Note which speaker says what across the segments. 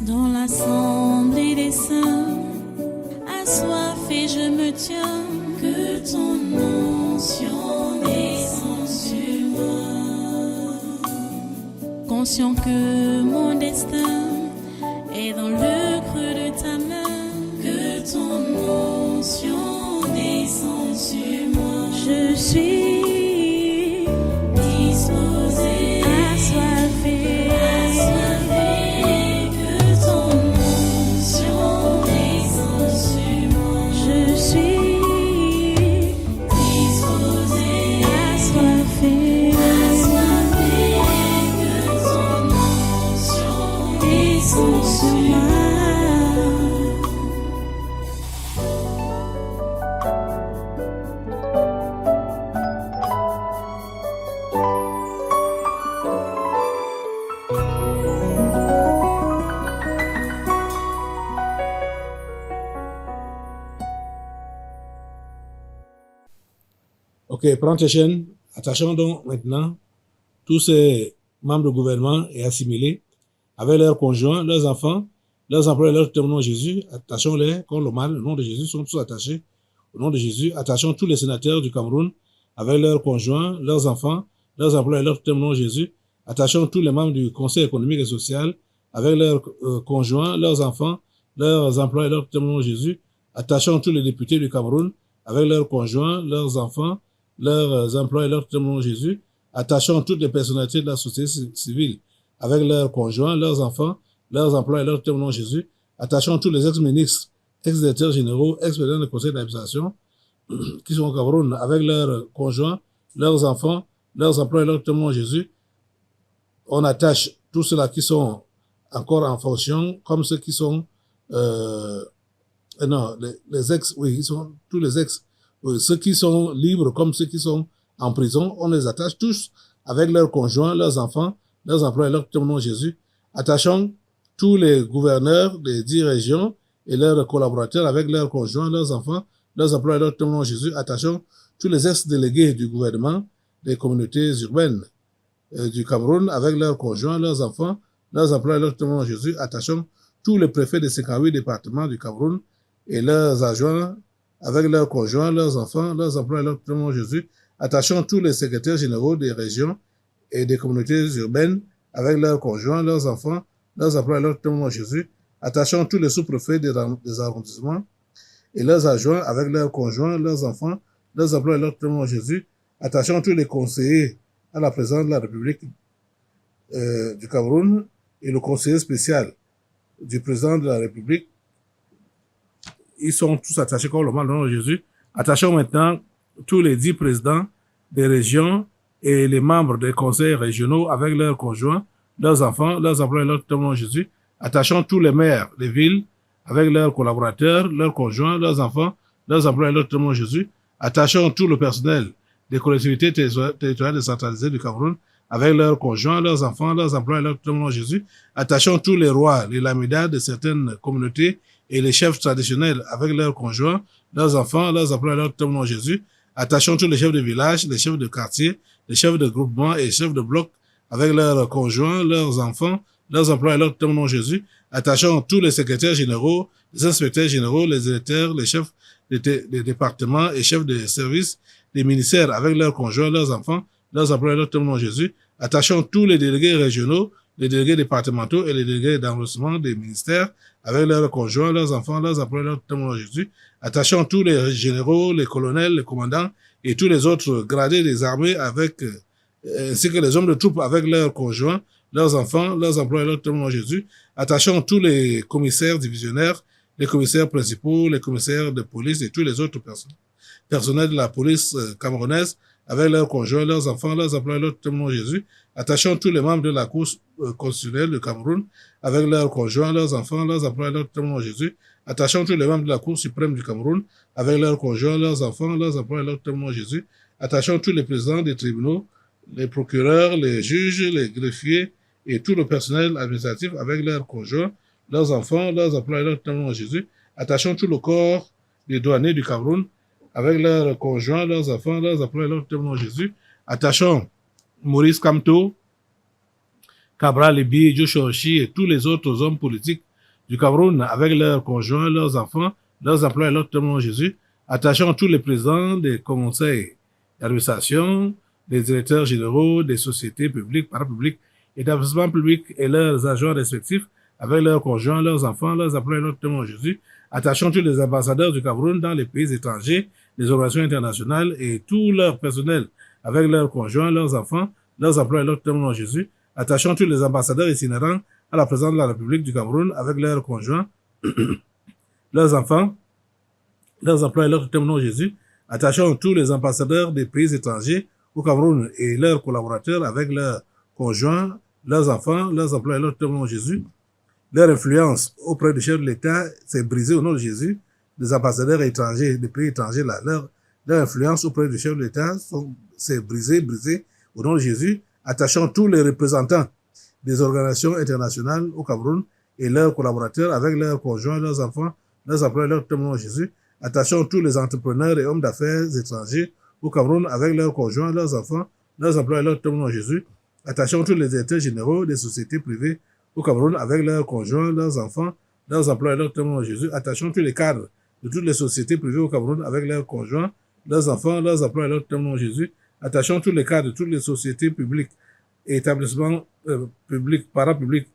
Speaker 1: Dans l'assemblée des saints, assoiffé je me tiens, que ton onction descende sur moi. Conscient que mon destin est dans le creux de ta main, que ton onction descende sur moi. Je suis disposé, assoiffé, que ton onction descende sur moi. Je suis disposé, assoiffé, que ton onction descende sur moi.
Speaker 2: Ok, prends tes chaînes. Attachons donc maintenant tous ces membres du gouvernement et assimilés avec leurs conjoints, leurs enfants, leurs employés, leurs témoins Jésus. Attachons-les comme le mal, le nom de Jésus, sont tous attachés au nom de Jésus. Attachons tous les sénateurs du Cameroun avec leurs conjoints, leurs enfants, leurs employés, leurs témoins Jésus. Attachons tous les membres du Conseil économique et social avec leurs conjoints, leurs enfants, leurs employés, leurs témoins Jésus. Attachons tous les députés du Cameroun avec leurs conjoints, leurs enfants, leurs employés, leurs témoins Jésus. Attachons toutes les personnalités de la société civile avec leurs conjoints, leurs enfants, leurs employés, leurs témoins Jésus. Attachons tous les ex-ministres, ex-directeurs généraux, ex-présidents du conseil d'administration qui sont au Cameroun avec leurs conjoints, leurs enfants, leurs employés, leurs témoins Jésus. On attache tous ceux-là qui sont encore en fonction, comme ceux qui sont les ex, oui, ils sont tous les ex, ceux qui sont libres comme ceux qui sont en prison, on les attache tous avec leurs conjoints, leurs enfants, leurs employés, leurs témoins Jésus. Attachons tous les gouverneurs des 10 régions et leurs collaborateurs avec leurs conjoints, leurs enfants, leurs employés, leurs témoins Jésus. Attachons tous les ex-délégués du gouvernement des communautés urbaines du Cameroun avec leurs conjoints, leurs enfants, leurs employés, leurs témoins Jésus. Attachons tous les préfets des 58 départements du Cameroun et leurs adjoints avec leurs conjoints, leurs enfants, leurs employés, leurs témoins Jésus. Attachons tous les secrétaires généraux des régions et des communautés urbaines avec leurs conjoints, leurs enfants, leurs employés, leurs témoins Jésus. Attachons tous les sous-préfets des arrondissements et leurs adjoints avec leurs conjoints, leurs enfants, leurs employés, leurs témoins Jésus. Attachons tous les conseillers à la présidence de la République du Cameroun et le conseiller spécial du président de la République. Ils sont tous attachés comme le mal au nom de Jésus. Attachons maintenant tous les 10 présidents des régions et les membres des conseils régionaux avec leurs conjoints, leurs enfants, leurs employés, leurs témoins de Jésus. Attachons tous les maires des villes avec leurs collaborateurs, leurs conjoints, leurs enfants, leurs employés, leurs témoins de Jésus. Attachons tout le personnel des collectivités territoriales décentralisées du Cameroun avec leurs conjoints, leurs enfants, leurs employés, leurs témoins de Jésus. Attachons tous les rois, les lamidas de certaines communautés et les chefs traditionnels avec leurs conjoints, leurs enfants, leurs employés, leurs témoins de Jésus. Attachons tous les chefs de village, les chefs de quartier, les chefs de groupement et les chefs de bloc avec leurs conjoints, leurs enfants, leurs employés, leurs témoins de Jésus. Attachons tous les secrétaires généraux, les inspecteurs généraux, les directeurs, les chefs des départements et chefs de services, des ministères avec leurs conjoints, leurs enfants, leurs employés, leurs témoins de Jésus. Attachons tous les délégués régionaux, les délégués départementaux et les délégués d'enregistrement des ministères avec leurs conjoints, leurs enfants, leurs employés, leurs témoins de Jésus. Attachons tous les généraux, les colonels, les commandants et tous les autres gradés des armées avec, ainsi que les hommes de troupes avec leurs conjoints, leurs enfants, leurs employés, leurs témoins de Jésus. Attachons tous les commissaires divisionnaires, les commissaires principaux, les commissaires de police et tous les autres personnels de la police camerounaise avec leurs conjoints, leurs enfants, leurs employés, leurs témoins de Jésus. Attachons tous les membres de la Cour constitutionnelle du Cameroun avec leurs conjoints, leurs enfants, leurs employés, leurs témoins de Jésus. Attachons tous les membres de la Cour suprême du Cameroun avec leurs conjoints, leurs enfants, leurs employés, leurs témoins de Jésus. Attachons tous les présidents des tribunaux, les procureurs, les juges, les greffiers et tout le personnel administratif avec leurs conjoints, leurs enfants, leurs employés, leurs témoins de Jésus. Attachons tout le corps des douaniers du Cameroun avec leurs conjoints, leurs enfants, leurs employés, leurs témoins de Jésus. Attachons Maurice Kamto, Cabral Libi, Joshua Oshi et tous les autres hommes politiques du Cameroun avec leurs conjoints, leurs enfants, leurs emplois et leurs témoins Jésus. Attachons tous les présidents des conseils d'administration, des directeurs généraux des sociétés publiques, parapubliques, établissements publics et leurs agents respectifs avec leurs conjoints, leurs enfants, leurs emplois et leurs témoins Jésus. Attachons tous les ambassadeurs du Cameroun dans les pays étrangers, les organisations internationales et tout leur personnel avec leurs conjoints, leurs enfants, leurs emplois et leurs témoins Jésus. Attachons tous les ambassadeurs itinérants à la présidence de la République du Cameroun avec leurs conjoints, leurs enfants, leurs emplois et leurs témoins Jésus. Attachons tous les ambassadeurs des pays étrangers au Cameroun et leurs collaborateurs avec leurs conjoints, leurs enfants, leurs emplois et leurs témoins Jésus. Leur influence auprès du chef de l'État s'est brisée au nom de Jésus. Les ambassadeurs étrangers, des pays étrangers, là, leur influence auprès du chef de l'État s'est brisée au nom de Jésus. Attachons tous les représentants des organisations internationales au Cameroun et leurs collaborateurs avec leurs conjoints, leurs enfants, leurs emplois et leurs témoins Jésus. Attachons tous les entrepreneurs et hommes d'affaires étrangers au Cameroun avec leurs conjoints, leurs enfants, leurs emplois et leurs témoins Jésus. Attachons tous les directeurs généraux des sociétés privées au Cameroun avec leurs conjoints, leurs enfants, leurs emplois et leurs témoins Jésus. Attachons tous les cadres de toutes les sociétés privées au Cameroun avec leurs conjoints, leurs enfants, leurs emplois et leurs témoins Jésus. Attachons tous les cadres de toutes les sociétés publiques et établissements publics, parapublics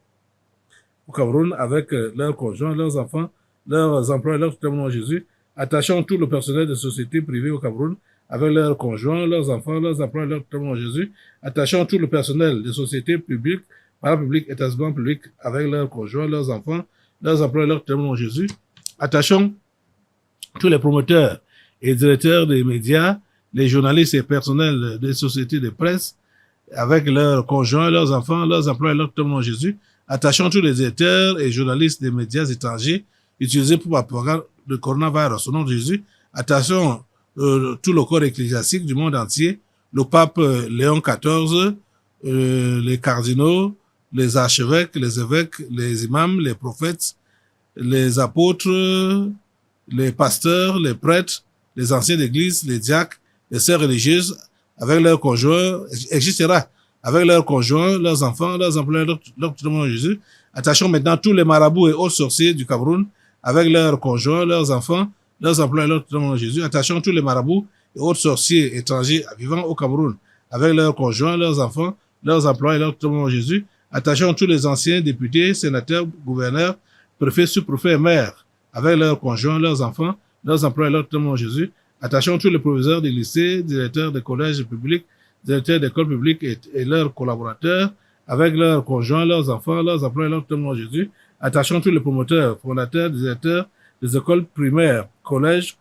Speaker 2: au Cameroun avec leurs conjoints, leurs enfants, leurs emplois et leurs témoins Jésus. Attachons tout le personnel des sociétés privées au Cameroun avec leurs conjoints, leurs enfants, leurs emplois et leurs témoins Jésus. Attachons tout le personnel des sociétés publiques, parapubliques, établissements publics avec leurs conjoints, leurs enfants, leurs emplois et leurs témoins Jésus. Attachons tous les promoteurs et directeurs des médias, les journalistes et personnels des sociétés de presse avec leurs conjoints, leurs enfants, leurs emplois et leurs témoins Jésus. Attachons tous les directeurs et journalistes des médias étrangers utilisés pour la propagande de coronavirus au nom de Jésus. Attachons tout le corps ecclésiastique du monde entier, le pape Léon XIV, les cardinaux, les archevêques, les évêques, les imams, les prophètes, les apôtres, les pasteurs, les prêtres, les anciens d'église, les diacres, les sœurs religieuses, avec leurs conjoints, etc., avec leurs conjoints, leurs enfants, leurs emplois, leurs témoins Jésus. Attachons maintenant tous les marabouts et autres sorciers du Cameroun, avec leurs conjoints, leurs enfants, leurs emplois et leurs témoins Jésus. Attachons tous les marabouts et autres sorciers étrangers vivant au Cameroun, avec leurs conjoints, leurs enfants, leurs emplois et leurs témoins Jésus. Attachons tous les anciens députés, sénateurs, gouverneurs, préfets, sous-préfets et maires, avec leurs conjoints, leurs enfants, leurs emplois et leurs témoins Jésus. Attachons tous les professeurs des lycées, directeurs des collèges publics, directeurs d'écoles publiques et leurs collaborateurs, avec leurs conjoints, leurs enfants, leurs emplois et leurs témoins Jésus. Attachons tous les promoteurs, fondateurs, directeurs des écoles primaires, collèges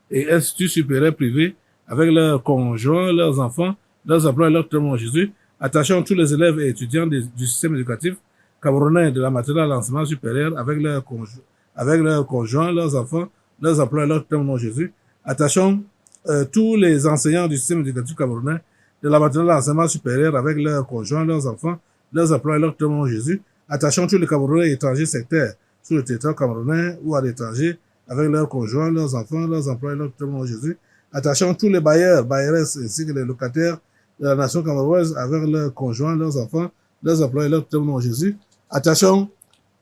Speaker 2: et instituts supérieurs privés, avec leurs conjoints, leurs enfants, leurs emplois et leurs témoins Jésus. Attachons tous les élèves et étudiants du système éducatif camerounais de la maternelle à l'enseignement supérieur, avec leurs conjoints, leurs enfants, leurs emplois et leurs témoins Jésus. Attachons tous les enseignants du système éducatif camerounais de la maternelle à l'enseignement supérieur avec leurs conjoints, leurs enfants, leurs emplois et leurs témoins Jésus. Attachons tous les Camerounais et étrangers sectaires sur le territoire camerounais ou à l'étranger avec leurs conjoints, leurs enfants, leurs emplois et leurs témoins Jésus. Attachons tous les bailleurs, bailleresses ainsi que les locataires de la nation camerounaise avec leurs conjoints, leurs enfants, leurs emplois et leurs témoins Jésus. Attachons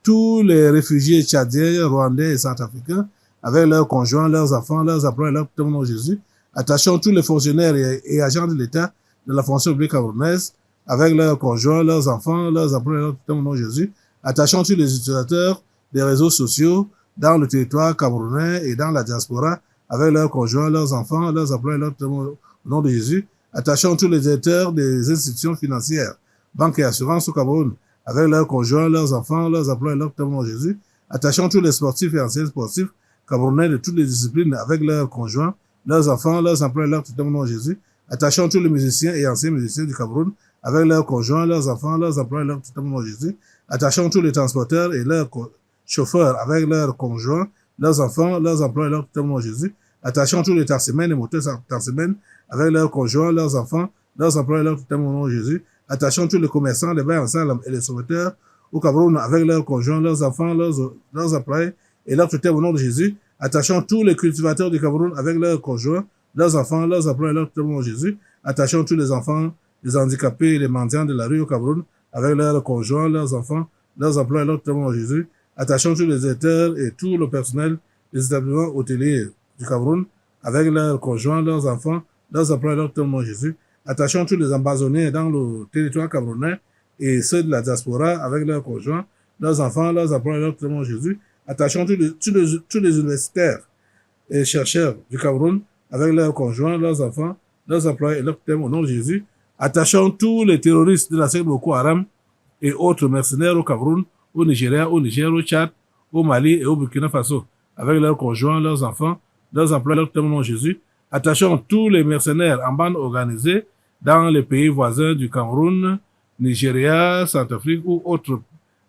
Speaker 2: tous les réfugiés tchadiens, rwandais et centrafricains avec leurs conjoints, leurs enfants, leurs emplois et leurs témoins Jésus. Attachons tous les fonctionnaires et agents de l'État de la fonction publique camerounaise avec leurs conjoints, leurs enfants, leurs emplois et leurs témoins Jésus. Attachons tous les utilisateurs des réseaux sociaux dans le territoire camerounais et dans la diaspora avec leurs conjoints, leurs enfants, leurs emplois et leurs témoins au nom de Jésus. Attachons tous les directeurs des institutions financières, banques et assurances au Cameroun avec leurs conjoints, leurs enfants, leurs emplois et leurs témoins Jésus. Attachons tous les sportifs et anciens sportifs camerounais de toutes les disciplines avec leurs conjoints, leurs enfants, leurs emplois et leurs témoins Jésus. Attachons tous les musiciens et anciens musiciens du Cameroun avec leurs conjoints, leurs enfants, leurs emplois et leurs témoins Jésus. Attachons tous les transporteurs et leurs chauffeurs avec leurs conjoints, leurs enfants, leurs emplois et leurs témoins Jésus. Attachons tous les taximens et moteurs taximens avec leurs conjoints, leurs enfants, leurs emplois et leurs témoins Jésus. Attachons tous les commerçants, les bains ensemble et les sauveteurs au Cameroun avec leurs conjoints, leurs enfants, leurs employés et leurs tuteurs au nom de Jésus. Attachons tous les cultivateurs du Cameroun avec leurs conjoints, leurs enfants, leurs emplois et leurs témoins Jésus. Attachons tous les enfants, les handicapés et les mendiants de la rue au Cameroun avec leurs conjoints, leurs enfants, leurs emplois et leurs témoins Jésus. attachant tous les directeurs et tout le personnel des établissements hôteliers du Cameroun avec leurs conjoints, leurs enfants, leurs employés, leurs témoins Jésus, attachant tous les embassonniers dans le territoire camerounais et ceux de la diaspora avec leurs conjoints, leurs enfants, leurs employés, leurs témoins Jésus, attachant tous les universitaires et chercheurs du Cameroun avec leurs conjoints, leurs enfants, leurs employés et leurs témoins au nom de Jésus, attachant tous les terroristes de la secte Boko Haram et autres mercenaires au Cameroun, au Nigeria, au Niger, au Tchad, au Mali et au Burkina Faso, avec leurs conjoints, leurs enfants, leurs employés, leurs témoins Jésus, attachant tous les mercenaires en bande organisée dans les pays voisins du Cameroun, Nigeria, Centrafrique ou autres,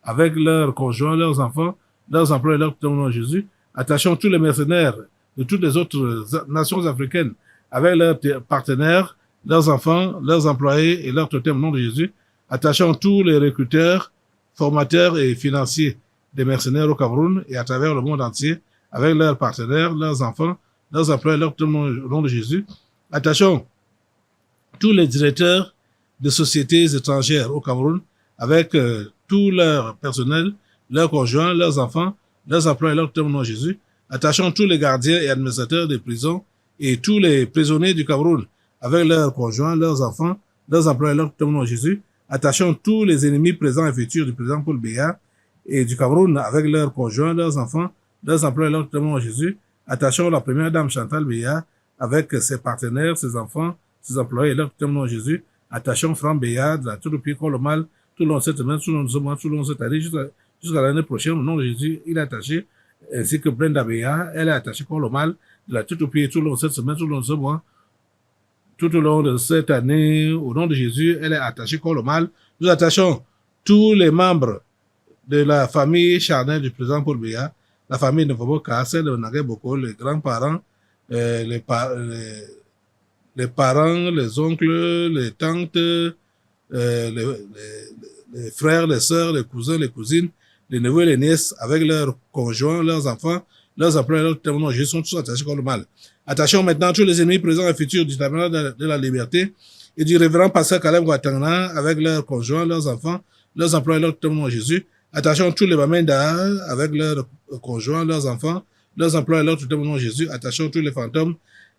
Speaker 2: avec leurs conjoints, leurs enfants, leurs employés, leurs témoins Jésus, attachant tous les mercenaires de toutes les autres nations africaines, avec leurs partenaires, leurs enfants, leurs employés et leurs totems au nom de Jésus, attachant tous les recruteurs, formateurs et financiers des mercenaires au Cameroun et à travers le monde entier, avec leurs partenaires, leurs enfants, leurs employés, leurs totems au nom de Jésus, attachant tous les directeurs de sociétés étrangères au Cameroun, avec tout leur personnel, leurs conjoints, leurs enfants, leurs employés, leurs totems au nom de Jésus, attachant tous les gardiens et administrateurs des prisons et tous les prisonniers du Cameroun, avec leurs conjoints, leurs enfants, leurs employés, leurs totems au nom de Jésus, attachant tous les ennemis présents et futurs du président Paul Biya et du Cameroun, avec leurs conjoints, leurs enfants, leurs employés, leurs totems au nom de Jésus, attachant la première dame Chantal Biya, avec ses partenaires, ses enfants, ses employés et leurs totems au nom de Jésus, attachant Franck Biya de la tout le pays contre le mal, tout le long de cette semaine, tout le long de ce mois, tout le long de cette année, jusqu'à l'année prochaine, au nom de Jésus, il est attaché, ainsi que Brenda Biya, elle est attachée contre le mal, de la tout le pays, tout le long de cette semaine, tout le long de ce mois, tout au long de cette année, au nom de Jésus, elle est attachée contre le mal. Nous attachons tous les membres de la famille charnelle du président Paul Biya, la famille de Foboka, celle de Nagé Boko, les grands-parents, les parents, les oncles, les tantes, les frères, les sœurs, les cousins, les cousines, les neveux et les nièces, avec leurs conjoints, leurs enfants, leurs employés, leurs témoins, Jésus sont tous attachés contre le mal. Attachons maintenant tous les ennemis présents et futurs du tabernacle de la liberté et du révérend pasteur Caleb Ouattara avec leurs conjoints, leurs enfants, leurs employés, leurs témoins Jésus. Attachons tous les Bamenda avec leurs conjoints, leurs enfants, leurs employés, leurs témoins Jésus. Attachons tous les fantômes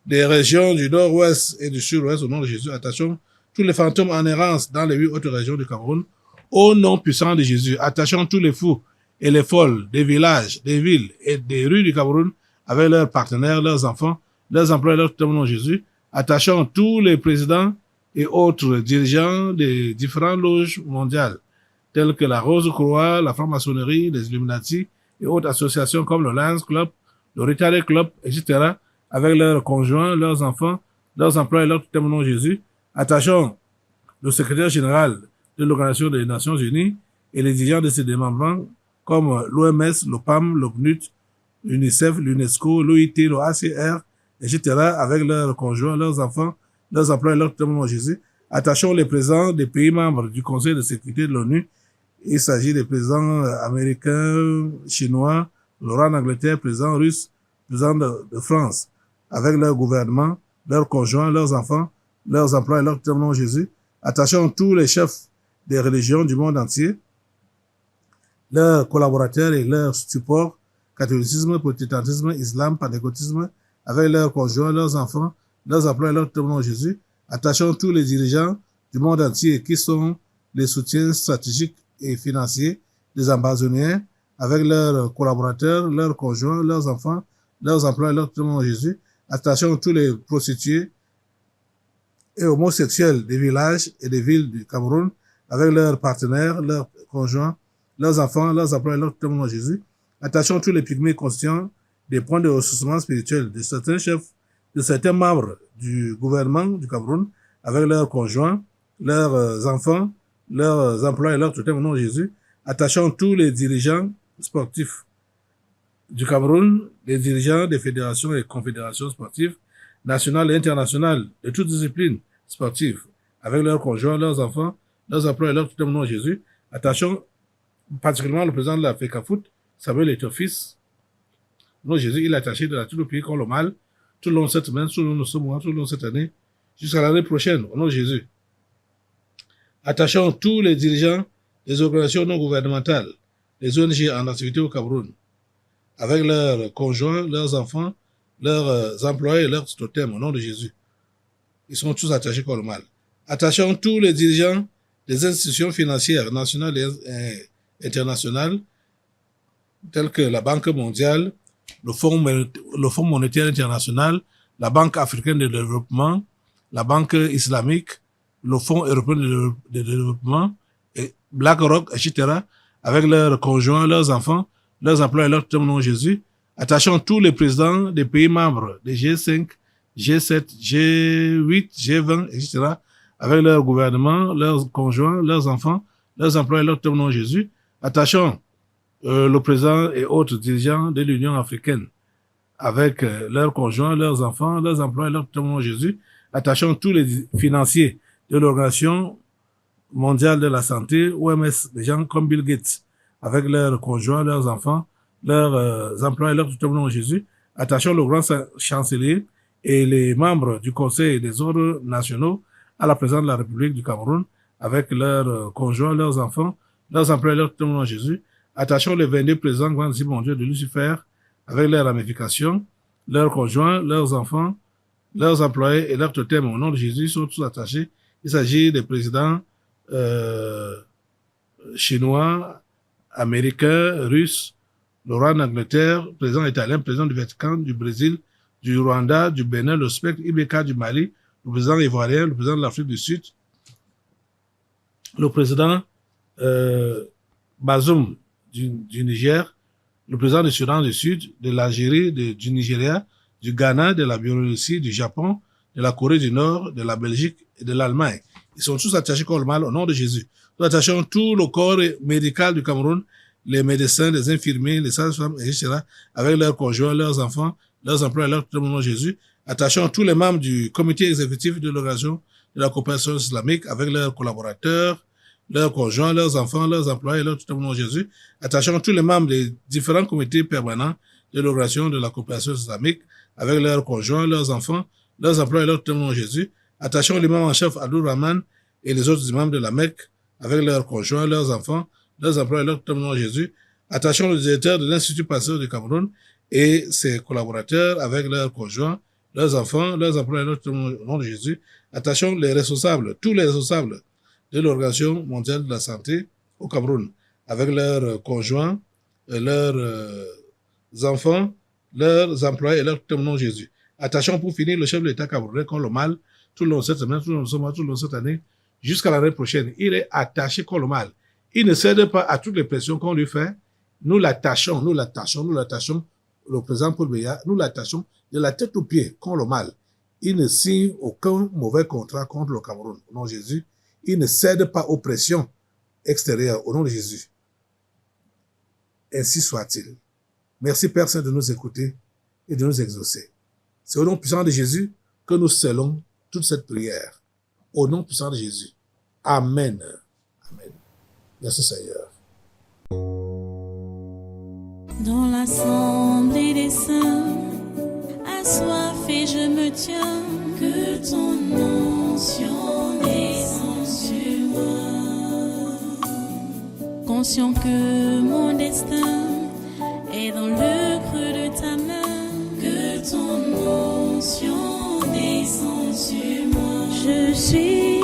Speaker 2: des régions du nord-ouest et du sud-ouest au nom de Jésus. Attachons tous les fantômes en errance dans les 8 autres régions du Cameroun au nom puissant de Jésus. Attachons tous les fous et les folles des villages, des villes et des rues du Cameroun avec leurs partenaires, leurs enfants, leurs employés, leurs témoins Jésus, attachant tous les présidents et autres dirigeants des différentes loges mondiales, telles que la Rose-Croix, la franc-maçonnerie, les Illuminati et autres associations comme le Lions Club, le Rotary Club, etc., avec leurs conjoints, leurs enfants, leurs employés, leurs témoins Jésus, attachant le secrétaire général de l'Organisation des Nations Unies et les dirigeants de ses démembrements comme l'OMS, l'OPAM, l'OCNUT, l'UNICEF, l'UNESCO, l'OIT, l'OACR, etc., avec leurs conjoints, leurs enfants, leurs employés, leurs témoins Jésus, attachons les présidents des pays membres du Conseil de sécurité de l'ONU. Il s'agit des présidents américains, chinois, le roi d'Angleterre, président russe, président de France, avec leur gouvernement, leurs conjoints, leurs enfants, leurs employés, leurs témoins Jésus, attachons tous les chefs des religions du monde entier, leurs collaborateurs et leurs supports, catholicisme, protestantisme, islam, pentecôtisme, avec leurs conjoints, leurs enfants, leurs employés, leurs témoins Jésus, attachons tous les dirigeants du monde entier qui sont les soutiens stratégiques et financiers des ambassadeurs, avec leurs collaborateurs, leurs conjoints, leurs enfants, leurs employés, leurs témoins Jésus, attachons tous les prostituées et homosexuels des villages et des villes du Cameroun, avec leurs partenaires, leurs conjoints, leurs enfants, leurs employés, leurs témoins Jésus, attachons tous les pygmées conscients des points de ressourcement spirituel de certains chefs, de certains membres du gouvernement du Cameroun, avec leurs conjoints, leurs enfants, leurs employés, leurs témoins Jésus, attachons tous les dirigeants sportifs du Cameroun, les dirigeants des fédérations et confédérations sportives, nationales et internationales, de toutes disciplines sportives, avec leurs conjoints, leurs enfants, leurs employés, leurs témoins Jésus, attachons particulièrement le président de la FECAFOOT, Samuel Eto'o-Fils. Non, Jésus, il est attaché de tout le pays contre le mal, tout le long de cette semaine, tout le long de ce mois, tout le long de cette année, jusqu'à l'année prochaine, au nom de Jésus. Attachons tous les dirigeants des organisations non gouvernementales, les ONG en activité au Cameroun, avec leurs conjoints, leurs enfants, leurs employés, leurs totems, au nom de Jésus. Ils sont tous attachés comme le mal. Attachons tous les dirigeants des institutions financières nationales et internationales, telles que la Banque mondiale, le Fonds monétaire international, la Banque africaine de développement, la Banque islamique, le Fonds européen de développement, et BlackRock, etc., avec leurs conjoints, leurs enfants, leurs employés, leurs totems au nom de Jésus. Attachons tous les présidents des pays membres des G5, G7, G8, G20, etc., avec leurs gouvernements, leurs conjoints, leurs enfants, leurs employés, leurs totems au nom de Jésus. Attachons le président et autres dirigeants de l'Union africaine, avec leurs conjoints, leurs enfants, leurs employés, leurs totems au nom de Jésus. Attachons tous les financiers de l'Organisation mondiale de la santé, OMS, des gens comme Bill Gates, avec leurs conjoints, leurs enfants, leurs employés, leurs totems au nom de Jésus. Attachons le grand chancelier et les membres du Conseil des ordres nationaux à la présidence de la République du Cameroun, avec leurs conjoints, leurs enfants, leurs employés, leurs totems au nom de Jésus. Attachons les 22 présidents grands et mondiaux de Lucifer, avec leurs ramifications, leurs conjoints, leurs enfants, leurs employés et leurs totems au nom de Jésus sont tous attachés. Il s'agit des présidents chinois, américains, russes, le roi d'Angleterre, président italien, président du Vatican, du Brésil, du Rwanda, du Bénin, le spectre IBK du Mali, le président ivoirien, le président de l'Afrique du Sud, le président Bazoum du Niger, le président du Soudan du Sud, de l'Algérie, du Nigeria, du Ghana, de la Biélorussie, du Japon, de la Corée du Nord, de la Belgique et de l'Allemagne. Ils sont tous attachés comme le mal au nom de Jésus. Nous attachons tout le corps médical du Cameroun, les médecins, les infirmiers, les sages-femmes, etc., avec leurs conjoints, leurs enfants, leurs employés, leurs totems au nom de Jésus. Attachons tous les membres du comité exécutif de l'organisation de la coopération islamique avec leurs collaborateurs, leurs conjoints, leurs enfants, leurs employés, leurs totems au nom de Jésus. Attachons tous les membres des différents comités permanents de l'organisation de la coopération islamique avec leurs conjoints, leurs enfants, leurs employés, leurs totems au nom de Jésus. Attachons l'imam en chef Abdul Rahman et les autres imams de la Mecque avec leurs conjoints, leurs enfants, leurs employés, leurs totems au nom de Jésus. Attachons le directeur de l'Institut Pasteur du Cameroun et ses collaborateurs avec leurs conjoints, leurs enfants, leurs employés, leurs totems au nom de Jésus. Attachons les responsables, tous les responsables de l'Organisation mondiale de la santé au Cameroun avec leurs conjoints, leurs enfants, leurs employés et leurs totems au nom de Jésus. Attachons pour finir le chef de l'État camerounais contre le mal tout le long de cette semaine, tout le long de ce mois, tout le long de cette année, jusqu'à l'année prochaine. Il est attaché contre le mal. Il ne cède pas à toutes les pressions qu'on lui fait. Nous l'attachons, le président Paul Biya, nous l'attachons de la tête aux pieds contre le mal. Il ne signe aucun mauvais contrat contre le Cameroun. Au nom de Jésus, il ne cède pas aux pressions extérieures. Au nom de Jésus. Ainsi soit-il. Merci Père Saint de nous écouter et de nous exaucer. C'est au nom puissant de Jésus que nous scellons toute cette prière. Au nom puissant de Jésus. Amen. Amen. Merci Seigneur.
Speaker 1: Dans l'assemblée des saints, assoiffé je me tiens, que ton onction descende sur moi. Conscient que mon destin est dans le creux de ta main, que ton onction descende sur moi. Je suis